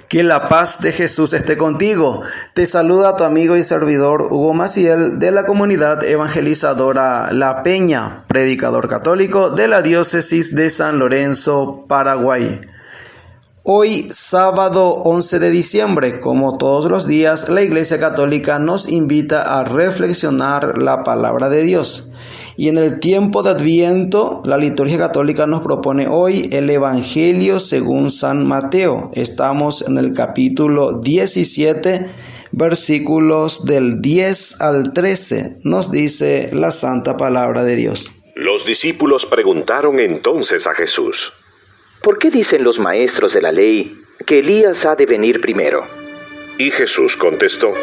Que la paz de Jesús esté contigo. Te saluda tu amigo y servidor Hugo Maciel de la comunidad evangelizadora La Peña, predicador católico de la diócesis de San Lorenzo, Paraguay. Hoy, sábado 11 de diciembre, como todos los días, la Iglesia Católica nos invita a reflexionar la palabra de Dios. Y en el tiempo de Adviento, la liturgia católica nos propone hoy el Evangelio según San Mateo. Estamos en el capítulo 17, versículos del 10 al 13. Nos dice la santa palabra de Dios. Los discípulos preguntaron entonces a Jesús: ¿Por qué dicen los maestros de la ley que Elías ha de venir primero? Y Jesús contestó: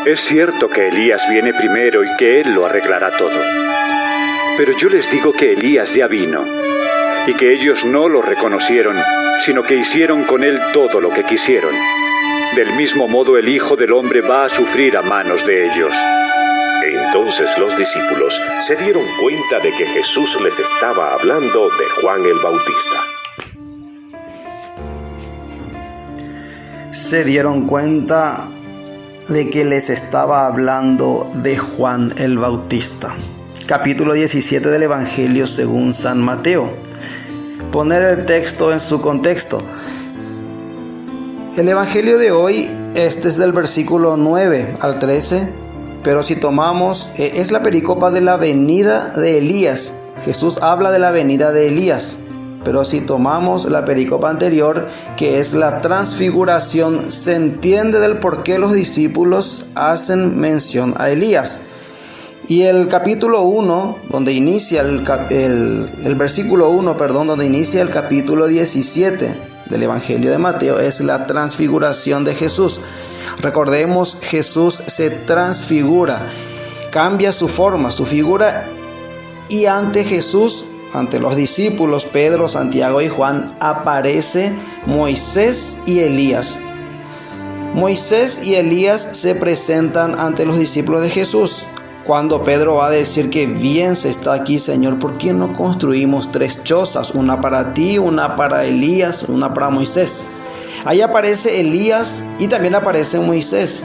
Es cierto que Elías viene primero y que él lo arreglará todo. Pero yo les digo que Elías ya vino, y que ellos no lo reconocieron, sino que hicieron con él todo lo que quisieron. Del mismo modo el Hijo del Hombre va a sufrir a manos de ellos. Entonces los discípulos se dieron cuenta de que Jesús les estaba hablando de Juan el Bautista. Se dieron cuenta de que les estaba hablando de Juan el Bautista. Capítulo 17 del Evangelio según San Mateo. Poner el texto en su contexto. El Evangelio de hoy, este es del versículo 9 al 13, pero si tomamos, es la pericopa de la venida de Elías. Jesús habla de la venida de Elías, pero si tomamos la pericopa anterior, que es la transfiguración, se entiende del por qué los discípulos hacen mención a Elías. Y el capítulo 1, donde inicia el versículo 1, donde inicia el capítulo 17 del Evangelio de Mateo, es la transfiguración de Jesús. Recordemos, Jesús se transfigura, cambia su forma, su figura, y ante Jesús, ante los discípulos Pedro, Santiago y Juan, aparece Moisés y Elías. Moisés y Elías se presentan ante los discípulos de Jesús. Cuando Pedro va a decir que bien se está aquí, Señor, ¿por qué no construimos 3 chozas? Una para ti, una para Elías, una para Moisés. Ahí aparece Elías y también aparece Moisés.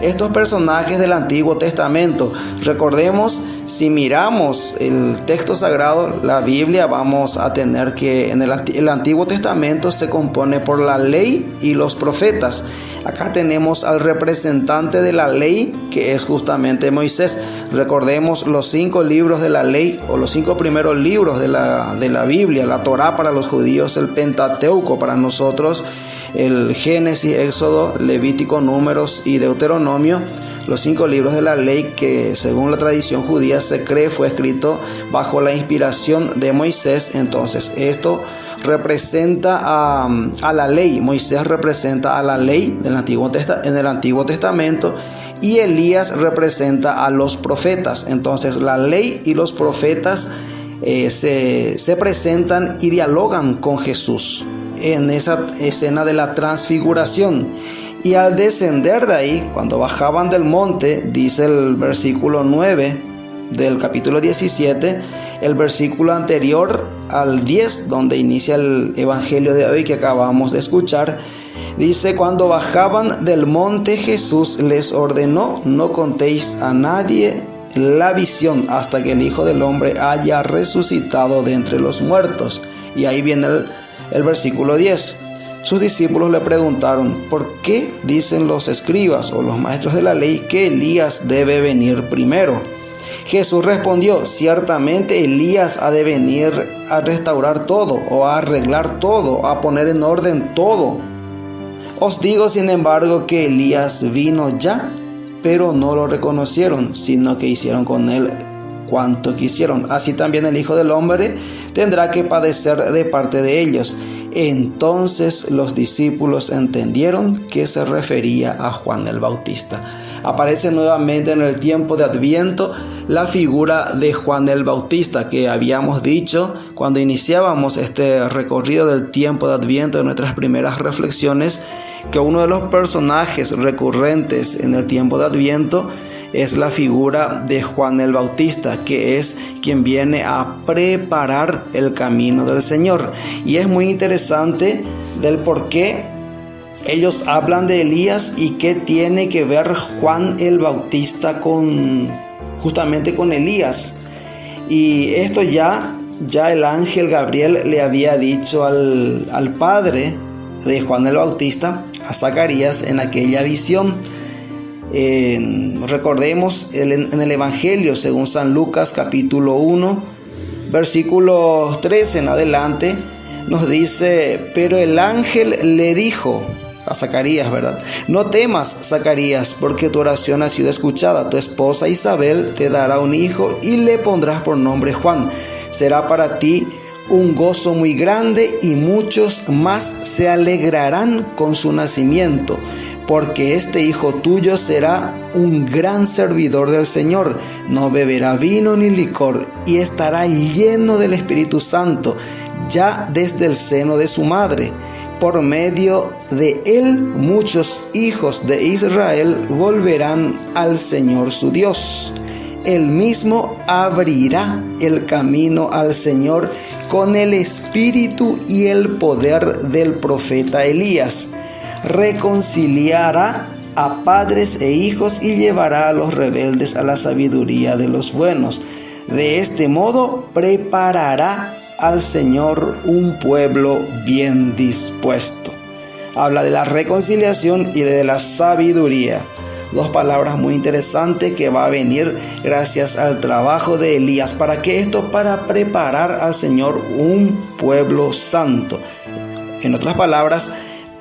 Estos personajes del Antiguo Testamento, recordemos, si miramos el texto sagrado, la Biblia, vamos a tener que en el Antiguo Testamento se compone por la ley y los profetas. Acá tenemos al representante de la ley, que es justamente Moisés. Recordemos los 5 libros de la ley, o los 5 primeros libros de la Biblia, la Torá para los judíos, el Pentateuco para nosotros, el Génesis, Éxodo, Levítico, Números y Deuteronomio. Los 5 libros de la ley que, según la tradición judía, se cree fue escrito bajo la inspiración de Moisés. Entonces, esto representa a la ley. Moisés representa a la ley en el Antiguo Testamento, y Elías representa a los profetas. Entonces, la ley y los profetas se presentan y dialogan con Jesús en esa escena de la transfiguración. Y al descender de ahí, cuando bajaban del monte, dice el versículo 9 del capítulo 17, el versículo anterior al 10, donde inicia el Evangelio de hoy que acabamos de escuchar, dice: cuando bajaban del monte, Jesús les ordenó: no contéis a nadie la visión hasta que el Hijo del Hombre haya resucitado de entre los muertos. Y ahí viene el versículo 10. Sus discípulos le preguntaron: ¿por qué dicen los escribas o los maestros de la ley que Elías debe venir primero? Jesús respondió: ciertamente Elías ha de venir a restaurar todo, o a arreglar todo, a poner en orden todo. Os digo, sin embargo, que Elías vino ya, pero no lo reconocieron, sino que hicieron con él cuanto quisieron. Así también el Hijo del Hombre tendrá que padecer de parte de ellos. Entonces los discípulos entendieron que se refería a Juan el Bautista. Aparece nuevamente en el tiempo de Adviento la figura de Juan el Bautista, que habíamos dicho cuando iniciábamos este recorrido del tiempo de Adviento, en nuestras primeras reflexiones, que uno de los personajes recurrentes en el tiempo de Adviento es la figura de Juan el Bautista, que es quien viene a preparar el camino del Señor. Y es muy interesante del por qué ellos hablan de Elías y qué tiene que ver Juan el Bautista justamente con Elías. Y esto ya el ángel Gabriel le había dicho al padre de Juan el Bautista, a Zacarías, en aquella visión. Recordemos en el Evangelio según San Lucas capítulo 1, versículos 13 en adelante, nos dice: pero el ángel le dijo a Zacarías, ¿verdad? No temas, Zacarías, porque tu oración ha sido escuchada. Tu esposa Isabel te dará un hijo y le pondrás por nombre Juan. Será para ti un gozo muy grande y muchos más se alegrarán con su nacimiento, porque este hijo tuyo será un gran servidor del Señor. No beberá vino ni licor y estará lleno del Espíritu Santo ya desde el seno de su madre. Por medio de él muchos hijos de Israel volverán al Señor su Dios. Él mismo abrirá el camino al Señor con el espíritu y el poder del profeta Elías. Reconciliará a padres e hijos y llevará a los rebeldes a la sabiduría de los buenos. De este modo preparará al Señor un pueblo bien dispuesto. Habla de la reconciliación y de la sabiduría. Dos palabras muy interesantes que va a venir gracias al trabajo de Elías. ¿Para qué esto? Para preparar al Señor un pueblo santo. En otras palabras,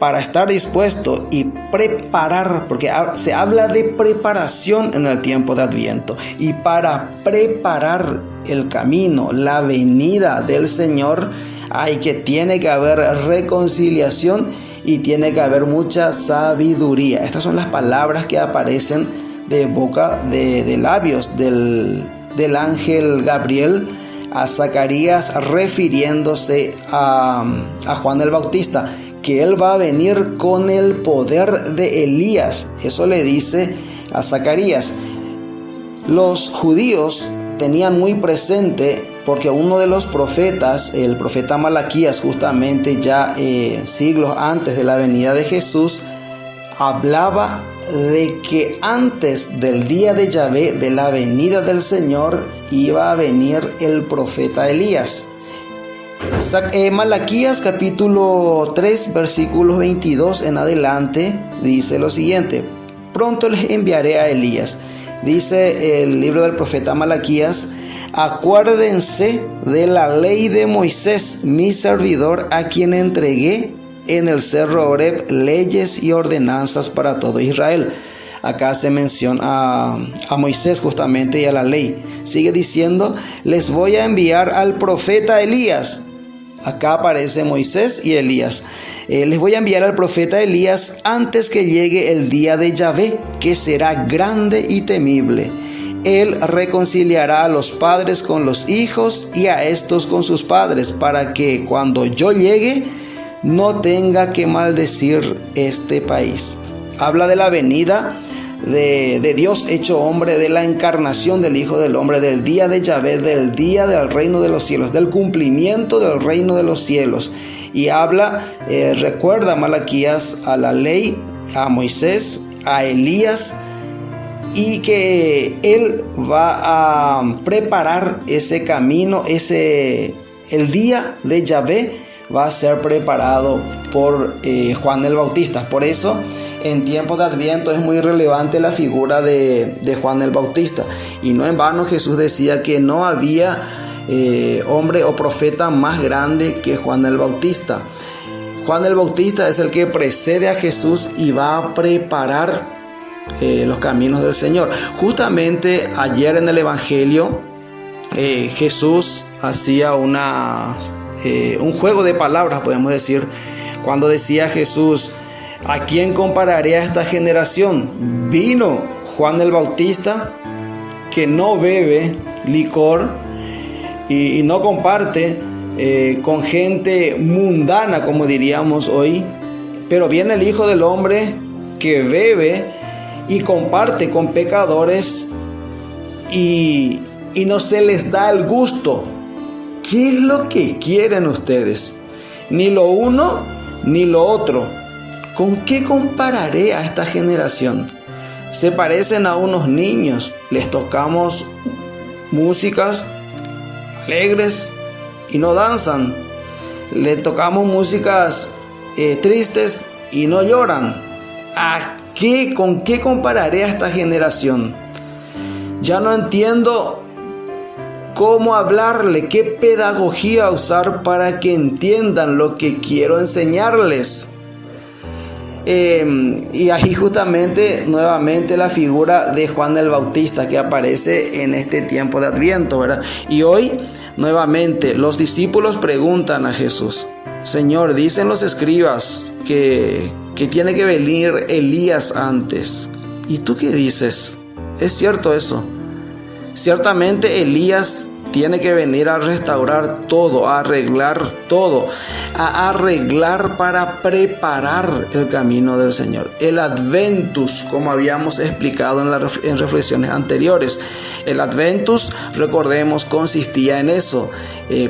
para estar dispuesto y preparar, porque se habla de preparación en el tiempo de Adviento, y para preparar el camino, la venida del Señor, tiene que haber reconciliación y tiene que haber mucha sabiduría. Estas son las palabras que aparecen de boca, de labios del ángel Gabriel a Zacarías, refiriéndose a Juan el Bautista, que él va a venir con el poder de Elías. Eso le dice a Zacarías. Los judíos tenían muy presente, porque uno de los profetas, el profeta Malaquías, justamente ya siglos antes de la venida de Jesús, hablaba de que antes del día de Yahvé, de la venida del Señor, iba a venir el profeta Elías. Malaquías capítulo 3 versículos 22 en adelante dice lo siguiente: pronto les enviaré a Elías. Dice el libro del profeta Malaquías: acuérdense de la ley de Moisés, mi servidor, a quien entregué en el cerro Horeb leyes y ordenanzas para todo Israel. Acá se menciona a Moisés justamente y a la ley. Sigue diciendo: les voy a enviar al profeta Elías. Acá aparece Moisés y Elías. Les voy a enviar al profeta Elías antes que llegue el día de Yahvé, que será grande y temible. Él reconciliará a los padres con los hijos y a estos con sus padres, para que cuando yo llegue no tenga que maldecir este país. Habla de la venida de Dios hecho hombre, de la encarnación del Hijo del Hombre, del día de Yahvé, del día del reino de los cielos, del cumplimiento del reino de los cielos. Y habla, recuerda Malaquías a la ley, a Moisés, a Elías, y que él va a preparar ese camino, el día de Yahvé va a ser preparado por Juan el Bautista. Por eso en tiempos de Adviento es muy relevante la figura de Juan el Bautista, y no en vano Jesús decía que no había hombre o profeta más grande que Juan el Bautista. Juan el Bautista es el que precede a Jesús y va a preparar los caminos del Señor. Justamente ayer en el Evangelio Jesús hacía un juego de palabras, podemos decir, cuando decía Jesús: ¿a quién compararé a esta generación? Vino Juan el Bautista, que no bebe licor y no comparte con gente mundana, como diríamos hoy. Pero viene el Hijo del Hombre, que bebe y comparte con pecadores y no se les da el gusto. ¿Qué es lo que quieren ustedes? Ni lo uno ni lo otro. ¿Con qué compararé a esta generación? Se parecen a unos niños, les tocamos músicas alegres y no danzan, les tocamos músicas tristes y no lloran. ¿Con qué compararé a esta generación? Ya no entiendo cómo hablarle, qué pedagogía usar para que entiendan lo que quiero enseñarles. Y ahí justamente nuevamente la figura de Juan el Bautista que aparece en este tiempo de Adviento, ¿verdad? Y hoy nuevamente los discípulos preguntan a Jesús: Señor, dicen los escribas que tiene que venir Elías antes. ¿Y tú qué dices? ¿Es cierto eso? Ciertamente Elías tiene que venir a restaurar todo, a arreglar todo, a arreglar para preparar el camino del Señor. El Adventus, como habíamos explicado en reflexiones anteriores. El Adventus, recordemos, consistía en eso.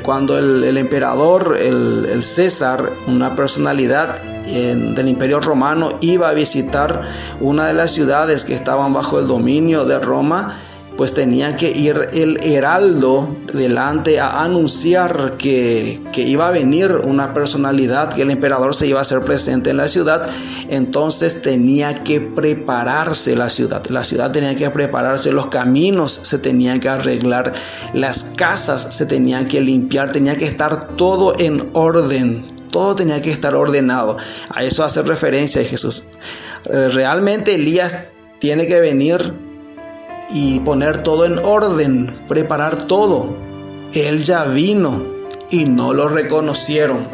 Cuando el emperador, el César, una personalidad del Imperio Romano, iba a visitar una de las ciudades que estaban bajo el dominio de Roma, pues tenía que ir el heraldo delante a anunciar que iba a venir una personalidad, que el emperador se iba a hacer presente en la ciudad. Entonces tenía que prepararse la ciudad tenía que prepararse, los caminos se tenían que arreglar, las casas se tenían que limpiar, tenía que estar todo en orden, todo tenía que estar ordenado. A eso hace referencia Jesús. Realmente Elías tiene que venir y poner todo en orden, preparar todo. Él ya vino y no lo reconocieron.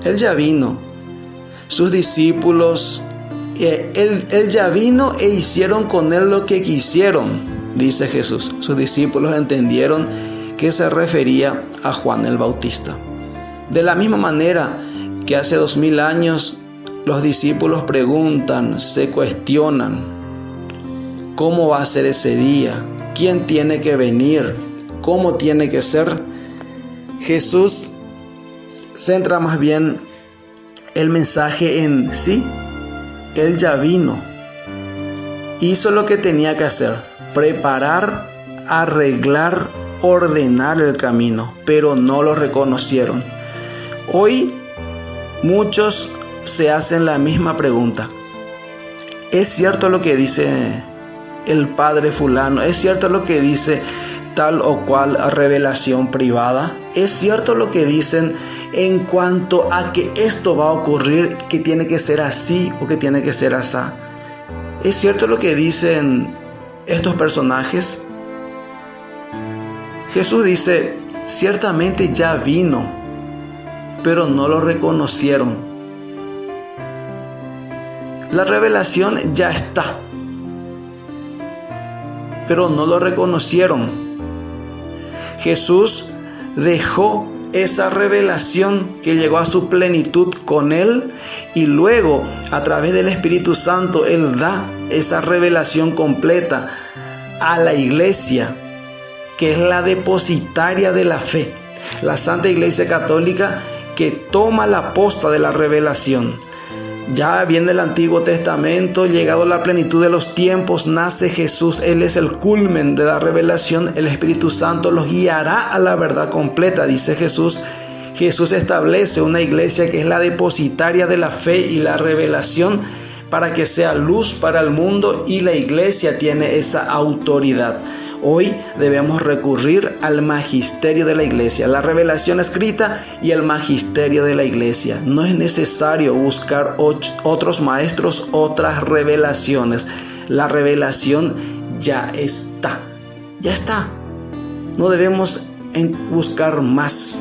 Él ya vino. Sus discípulos, él ya vino e hicieron con él lo que quisieron, dice Jesús. Sus discípulos entendieron que se refería a Juan el Bautista. De la misma manera que hace 2000 años los discípulos preguntan, se cuestionan: ¿cómo va a ser ese día? ¿Quién tiene que venir? ¿Cómo tiene que ser? Jesús centra más bien el mensaje en sí. Él ya vino. Hizo lo que tenía que hacer: preparar, arreglar, ordenar el camino, pero no lo reconocieron. Hoy muchos se hacen la misma pregunta: ¿es cierto lo que dice el padre fulano? ¿Es cierto lo que dice tal o cual revelación privada? ¿Es cierto lo que dicen en cuanto a que esto va a ocurrir, que tiene que ser así o que tiene que ser así? ¿Es cierto lo que dicen estos personajes? Jesús dice: ciertamente ya vino, pero no lo reconocieron. La revelación ya está, pero no lo reconocieron. Jesús dejó esa revelación que llegó a su plenitud con él, y luego a través del Espíritu Santo él da esa revelación completa a la iglesia, que es la depositaria de la fe, la Santa Iglesia Católica, que toma la posta de la revelación. Ya viene el Antiguo Testamento, llegado la plenitud de los tiempos, nace Jesús. Él es el culmen de la revelación. El Espíritu Santo los guiará a la verdad completa, dice Jesús. Jesús establece una iglesia que es la depositaria de la fe y la revelación, para que sea luz para el mundo, y la iglesia tiene esa autoridad. Hoy debemos recurrir al magisterio de la iglesia, la revelación escrita y el magisterio de la iglesia. No es necesario buscar otros maestros, otras revelaciones. La revelación ya está. No debemos buscar más.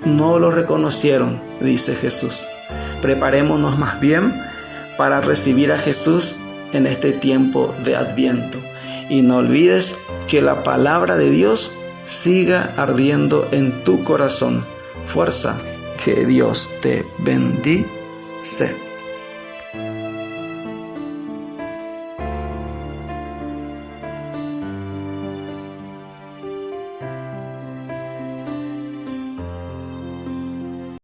No lo reconocieron, dice Jesús. Preparémonos más bien para recibir a Jesús en este tiempo de Adviento. Y no olvides que la palabra de Dios siga ardiendo en tu corazón. Fuerza, que Dios te bendice.